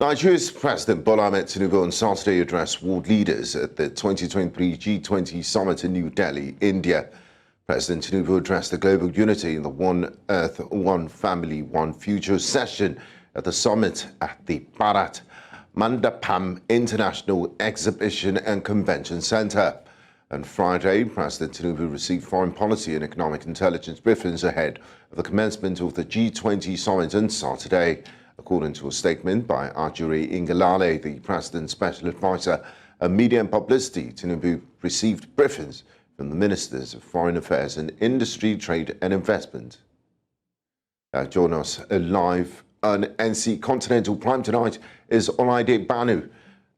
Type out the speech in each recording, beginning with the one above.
Nigeria's President Bola Tinubu on Saturday addressed world leaders at the 2023 G20 Summit in New Delhi, India. President Tinubu addressed the global unity in the One Earth, One Family, One Future session at the summit at the Bharat, Mandapam International Exhibition and Convention Center. On Friday, President Tinubu received foreign policy and economic intelligence briefings ahead of the commencement of the G20 Summit on Saturday. According to a statement by Olaide, the President's special advisor on media and publicity, Tinubu received briefings from the Ministers of Foreign Affairs and Industry, Trade and Investment. Join us live on NC Continental Prime tonight is Olaide Baanu,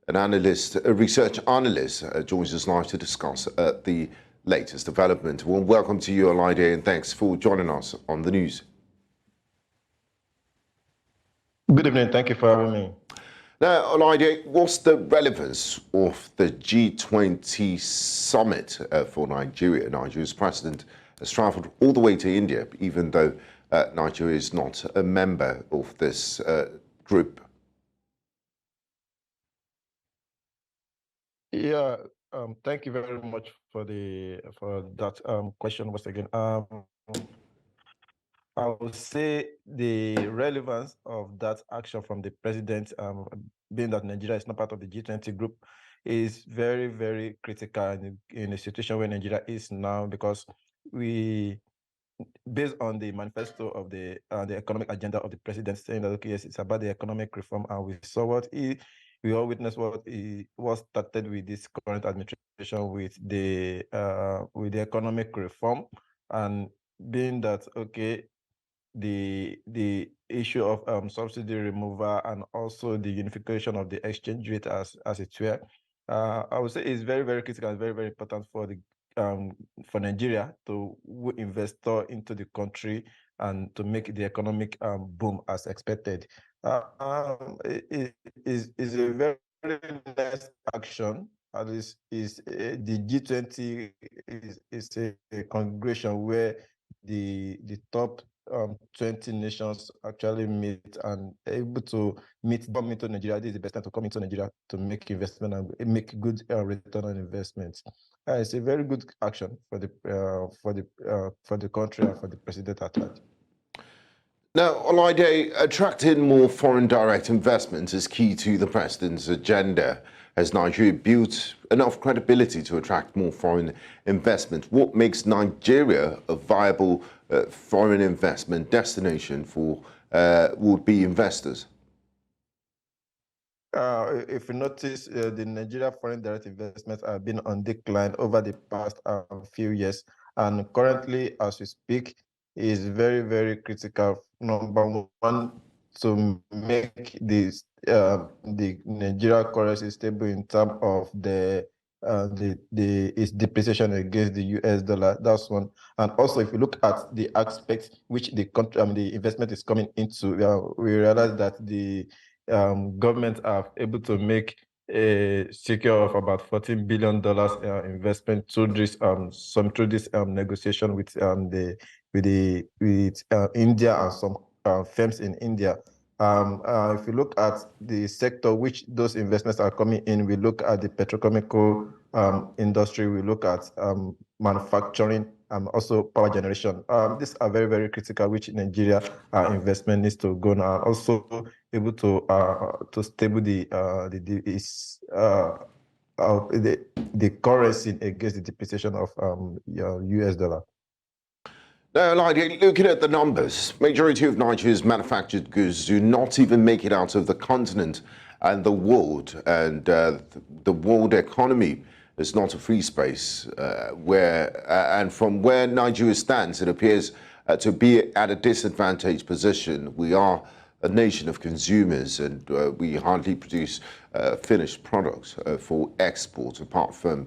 an analyst, a research analyst, joins us live to discuss the latest development. Well, welcome to you, Olaide, and thanks for joining us on the news. Good evening. Thank you for having me. Now, Olaide, what's the relevance of the G20 Summit for Nigeria? Nigeria's president has travelled all the way to India, even though Nigeria is not a member of this group. Yeah, thank you very much for that question once again. I would say the relevance of that action from the president, being that Nigeria is not part of the G20 group, is very, very critical in a situation where Nigeria is now, because based on the manifesto of the economic agenda of the president, saying that, okay, yes, it's about the economic reform, and we saw we all witnessed what was started with this current administration with the economic reform, and being that, okay, the issue of subsidy removal and also the unification of the exchange rate as it were, I would say is very, very critical and very, very important for Nigeria to investor into the country and to make the economic boom as expected. It is a very, very nice action. At least the G20 is a congregation where the top 20 nations actually meet and able to come into Nigeria. This is the best time to come into Nigeria to make investment and make good return on investments. It's a very good action for the country and for the president at large. Now, Olaide, attracting more foreign direct investment is key to the president's agenda. Has Nigeria built enough credibility to attract more foreign investment? What makes Nigeria a viable foreign investment destination for would-be investors? If you notice, the Nigeria foreign direct investments have been on decline over the past few years, and currently, as we speak, is very, very critical. Number one, to make the Nigeria currency stable in terms of its depreciation against the US dollar. That's one. And also, if you look at the aspects which the country, the investment is coming into, we realize that the government are able to make a secure of about $14 billion investment through this negotiation with India and some firms in India. If you look at the sector which those investments are coming in, we look at the petrochemical industry, we look at manufacturing, also power generation. These are very, very critical, which Nigeria investment needs to go now. Also able to stable the currency against the depreciation of US dollar. Now, looking at the numbers, majority of Nigeria's manufactured goods do not even make it out of the continent and the world, and the world economy is not a free space. And from where Nigeria stands, it appears to be at a disadvantaged position. We are a nation of consumers, and we hardly produce finished products for export, apart from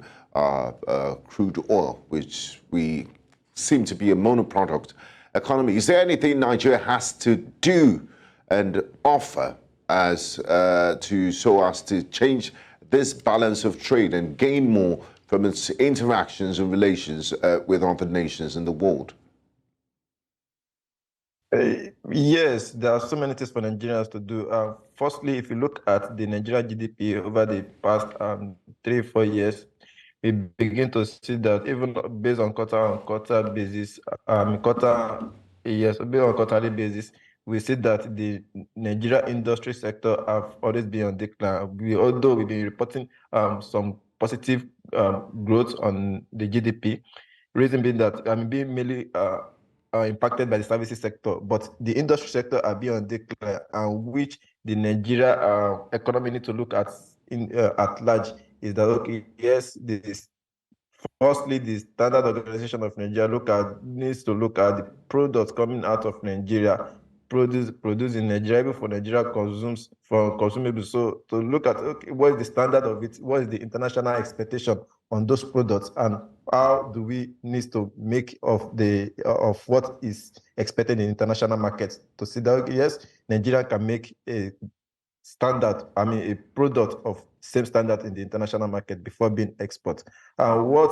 crude oil, which we seem to be a monoproduct economy. Is there anything Nigeria has to do and offer so as to change this balance of trade and gain more from its interactions and relations with other nations in the world? Yes, there are so many things for Nigerians to do. Firstly, if you look at the Nigeria GDP over the past 3-4 years, we begin to see that even based on quarter-on-quarter basis, based on quarterly basis, we see that the Nigeria industry sector have always been on decline. Although we've been reporting some positive growth on the GDP, reason being that being mainly impacted by the services sector, but the industry sector are being on decline, and which the Nigeria economy need to look at at large is that okay, yes, this firstly the standard organization of Nigeria needs to look at the products coming out of Nigeria, produced in Nigeria, even for Nigeria consumes for consumables. So to look at okay, what is the standard of it, what is the international expectation on those products, and how do we need to make of what is expected in international markets to see that okay, yes, Nigeria can make a standard, a product of same standard in the international market before being export. We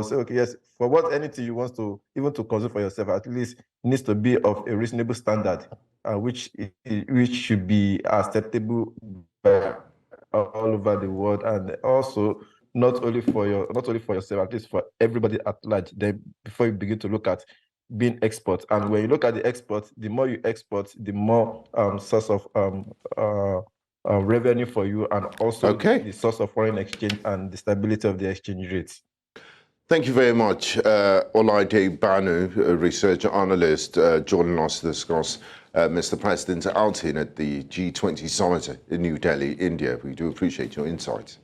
say, okay, yes, for what anything you want to, even to consume for yourself, at least needs to be of a reasonable standard, which should be acceptable by all over the world, and also not only for yourself, at least for everybody at large. Then before you begin to look at being export, and when you look at the export, the more you export, the more source of revenue for you, and also the source of foreign exchange and the stability of the exchange rates. Thank you very much, Olaide Baanu, a research analyst, joining us to discuss Mr. President's outing at the G20 Summit in New Delhi, India. We do appreciate your insights.